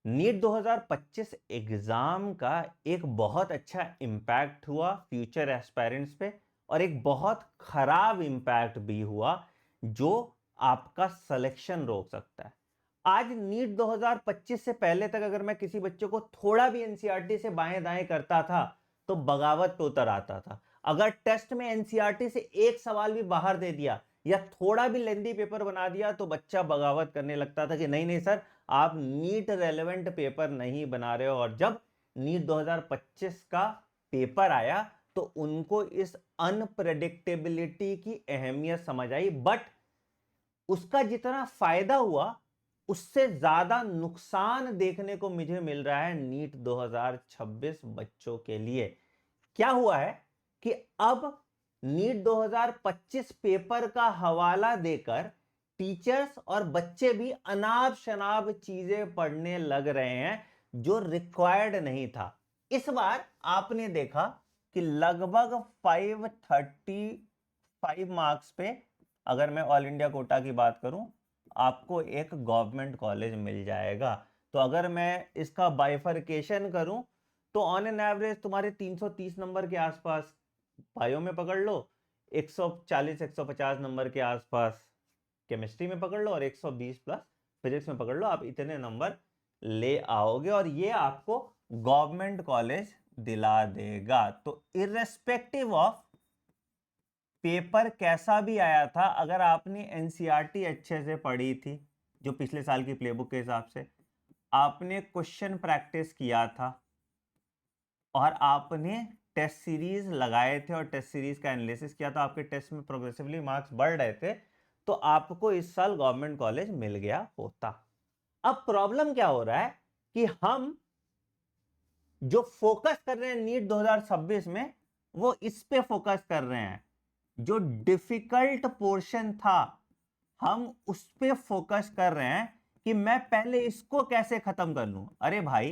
NEET 2025 exam का एक बहुत अच्छा इम्पैक्ट हुआ फ्यूचर एस्पायरेंट्स पे, और एक बहुत खराब इम्पैक्ट भी हुआ जो आपका सिलेक्शन रोक सकता है। आज नीट 2025 से पहले तक अगर मैं किसी बच्चे को थोड़ा भी एनसीईआरटी से बाएं दाएं करता था तो बगावत पे उतर आता था। अगर टेस्ट में एनसीईआरटी से एक सवाल भी बाहर दे दिया या थोड़ा भी लेंदी पेपर बना दिया तो बच्चा बगावत करने लगता था कि नहीं नहीं सर, आप नीट रेलेवेंट पेपर नहीं बना रहे हो। और जब नीट 2025 का पेपर आया तो उनको इस अनप्रेडिक्टेबिलिटी की अहमियत समझ आई, बट उसका जितना फायदा हुआ उससे ज्यादा नुकसान देखने को मुझे मिल रहा है नीट 2026 बच्चों के लिए। क्या हुआ है कि अब नीट 2025 पेपर का हवाला देकर टीचर्स और बच्चे भी अनाप शनाप चीजें पढ़ने लग रहे हैं जो रिक्वायर्ड नहीं था। इस बार आपने देखा कि लगभग 535 मार्क्स पे, अगर मैं ऑल इंडिया कोटा की बात करूं, आपको एक गवर्नमेंट कॉलेज मिल जाएगा। तो अगर मैं इसका बाइफरकेशन करूं तो ऑन एन एवरेज तुम्हारे 330 नंबर के आसपास बायो में पकड़ लो, 140 150 नंबर के आसपास केमिस्ट्री में पकड़ लो, और 120 प्लस फिजिक्स में पकड़ लो, आप इतने नंबर ले आओगे और ये आपको गवर्नमेंट कॉलेज दिला देगा। तो इर्रेस्पेक्टिव ऑफ पेपर कैसा भी आया था, अगर आपने एनसीईआरटी अच्छे से पढ़ी थी, जो पिछले साल की प्लेबुक के हिसाब से आपने क्वेश्चन प्रैक्टिस किया था और आपने टेस्ट सीरीज लगाए थे और टेस्ट सीरीज का एनालिसिस किया था, आपके टेस्ट में प्रोग्रेसिवली मार्क्स बढ़ रहे थे, तो आपको इस साल गवर्नमेंट कॉलेज मिल गया होता। अब प्रॉब्लम क्या हो रहा है कि हम जो फोकस कर रहे हैं नीट 2026 में वो इस पे फोकस कर रहे हैं, जो डिफिकल्ट पोर्शन था हम उस पे फोकस कर रहे हैं कि मैं पहले इसको कैसे खत्म कर लूं। अरे भाई,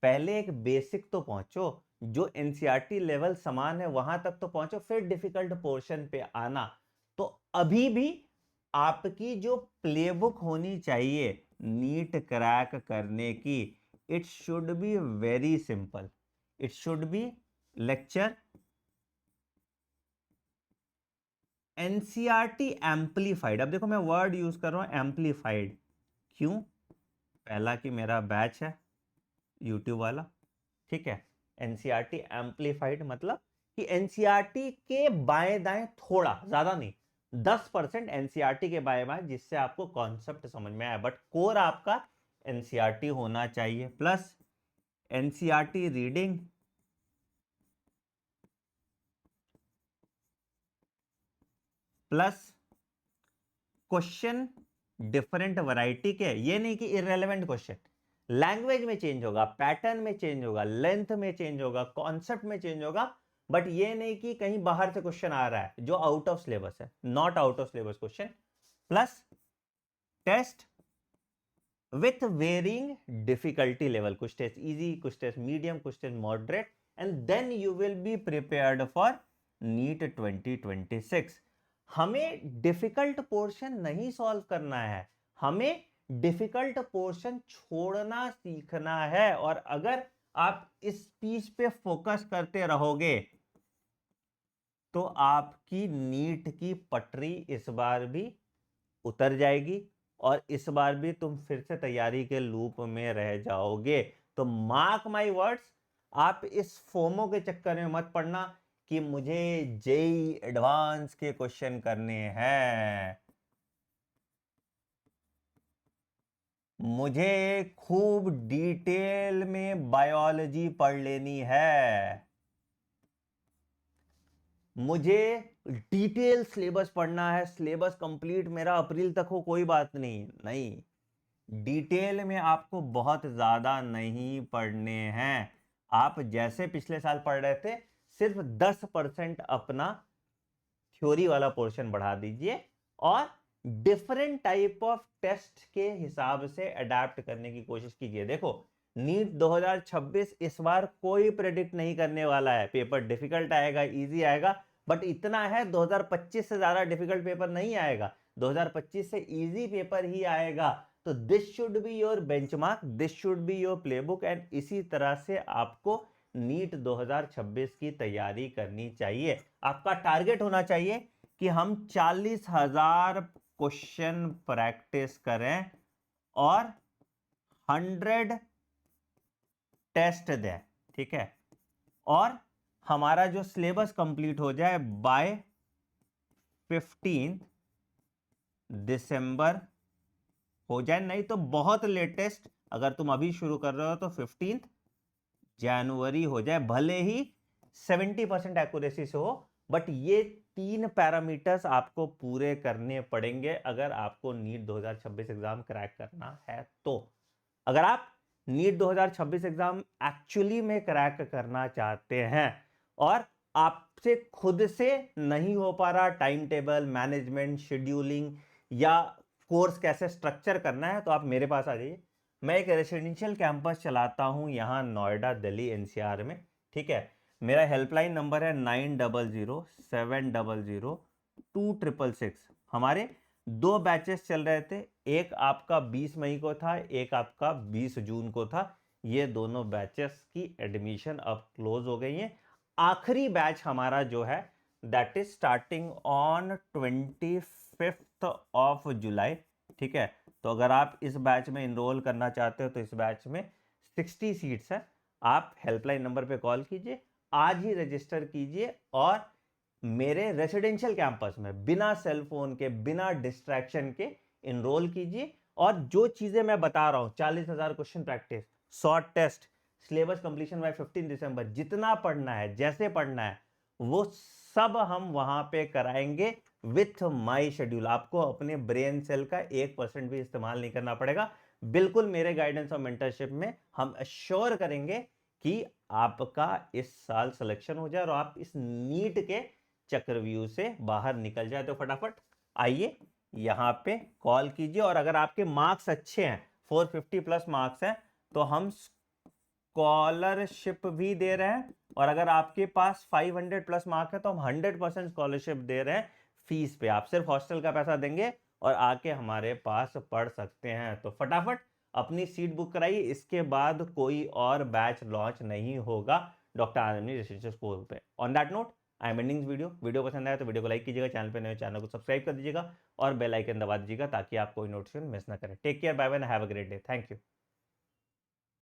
पहले एक बेसिक तो पहुंचो, जो एनसीईआरटी लेवल समान है वहां तक तो पहुंचो, फिर डिफिकल्ट पोर्शन पे आना। तो अभी भी आपकी जो प्लेबुक होनी चाहिए नीट क्रैक करने की, it should be very simple. It should be lecture, NCERT amplified. अब देखो मैं वर्ड यूज कर रहा हूं एम्पलीफाइड, क्यों? पहला कि मेरा बैच है यूट्यूब वाला, ठीक है। एनसीईआरटी एम्पलीफाइड मतलब कि एनसीईआरटी के बाएं दाएं थोड़ा, ज्यादा नहीं, 10% एनसीईआरटी के बाएं बाएं, जिससे आपको कॉन्सेप्ट समझ में आए, बट कोर आपका एनसीईआरटी होना चाहिए। Plus NCERT reading, plus question different variety के, ये नहीं कि इररेलेवेंट क्वेश्चन, लैंग्वेज में चेंज होगा, पैटर्न में चेंज होगा, लेंथ में चेंज होगा, कॉन्सेप्ट में चेंज होगा, बट ये नहीं कि कहीं बाहर से क्वेश्चन आ रहा है जो आउट ऑफ सिलेबस है, not out of syllabus question. Plus test with varying difficulty level, कुछ टेस्ट इजी, कुछ टेस्ट मीडियम, कुछ test moderate, and then you will be prepared for NEET 2026। हमें डिफिकल्ट पोर्शन नहीं solve करना है, हमें difficult portion छोड़ना सीखना है। और अगर आप इस पीस पे फोकस करते रहोगे तो आपकी नीट की पटरी इस बार भी उतर जाएगी और इस बार भी तुम फिर से तैयारी के लूप में रह जाओगे। तो मार्क माय वर्ड्स, आप इस फोमो के चक्कर में मत पड़ना कि मुझे जेई एडवांस के क्वेश्चन करने हैं, मुझे खूब डिटेल में बायोलॉजी पढ़ लेनी है, मुझे डिटेल सिलेबस पढ़ना है, सिलेबस कंप्लीट मेरा अप्रैल तक हो, कोई बात नहीं, नहीं, डिटेल में आपको बहुत ज्यादा नहीं पढ़ने हैं। आप जैसे पिछले साल पढ़ रहे थे सिर्फ 10% अपना थ्योरी वाला पोर्शन बढ़ा दीजिए और डिफरेंट टाइप ऑफ टेस्ट के हिसाब से अडेप्ट करने की कोशिश कीजिए। देखो नीट 2026 इस बार कोई प्रेडिक्ट नहीं करने वाला है, पेपर डिफिकल्ट आएगा, इजी आएगा, बट इतना है 2025 से ज्यादा डिफिकल्ट पेपर नहीं आएगा, 2025 से इजी पेपर ही आएगा। तो this should be your benchmark, this should be your playbook, and इसी तरह से आपको नीट 2026 की तैयारी करनी चाहिए। आपका टारगेट होना चाहिए कि हम 40,000 क्वेश्चन प्रैक्टिस करें और 100 टेस्ट दें, ठीक है, और हमारा जो सिलेबस कंप्लीट हो जाए बाय 15 दिसंबर हो जाए, नहीं तो बहुत लेटेस्ट अगर तुम अभी शुरू कर रहे हो तो 15 जनवरी हो जाए, भले ही 70% एक्यूरेसी से हो, बट ये 3 पैरामीटर्स आपको पूरे करने पड़ेंगे अगर आपको नीट 2026 एग्जाम क्रैक करना है। तो अगर आप नीट 2026 एग्जाम एक्चुअली में क्रैक करना चाहते हैं और आपसे खुद से नहीं हो पा रहा टाइम टेबल मैनेजमेंट शेड्यूलिंग या कोर्स कैसे स्ट्रक्चर करना है, तो आप मेरे पास आ जाइए। मैं एक रेसिडेंशियल कैंपस चलाता हूं यहां नोएडा दिल्ली एनसीआर में, ठीक है। मेरा हेल्पलाइन नंबर है 9007002666। हमारे 2 बैचेस चल रहे थे, एक आपका 20 मई को था, एक आपका 20 जून को था। ये दोनों बैचेस की एडमिशन अब क्लोज हो गई है। आखिरी बैच हमारा जो है that is starting on 25 of July, ठीक है। तो अगर आप इस बैच में इनरोल करना चाहते हो तो इस बैच में 60 सीट्स है। आप हेल्पलाइन नंबर पे कॉल कीजिए, आज ही रजिस्टर कीजिए और मेरे रेसिडेंशियल कैंपस में बिना सेल फोन के बिना डिस्ट्रैक्शन के इनरोल कीजिए। और जो चीजें मैं बता रहा हूं 40,000 question practice, short test, syllabus completion by 15 December, जितना पढ़ना है जैसे पढ़ना है वो सब हम वहां पे कराएंगे विथ माई शेड्यूल। आपको अपने ब्रेन सेल का 1% भी इस्तेमाल नहीं करना पड़ेगा। बिल्कुल मेरे गाइडेंस और मेंटरशिप में हम अश्योर करेंगे कि आपका इस साल सिलेक्शन हो जाए और आप इस नीट के चक्रव्यूह से बाहर निकल जाए। तो फटाफट आइए यहां पे कॉल कीजिए। और अगर आपके मार्क्स अच्छे हैं, 450 प्लस मार्क्स हैं, तो हम स्कॉलरशिप भी दे रहे हैं। और अगर आपके पास 500 प्लस मार्क है तो हम 100% स्कॉलरशिप दे रहे हैं फीस पे। आप सिर्फ हॉस्टल का पैसा देंगे और आके हमारे पास पढ़ सकते हैं। तो फटाफट अपनी सीट बुक कराइए, इसके बाद कोई और बैच लॉन्च नहीं होगा डॉक्टर आनंद रेसिडेंशियल स्कूल पे। On that note I am ending video पसंद आया तो वीडियो को लाइक कीजिएगा, चैनल पे नए चैनल को सब्सक्राइब कर दीजिएगा और बेल आइकन दबा दीजिएगा ताकि आप कोई नोटिफिकेशन मिस ना करें। Take care, bye bye, have a great day, thank you.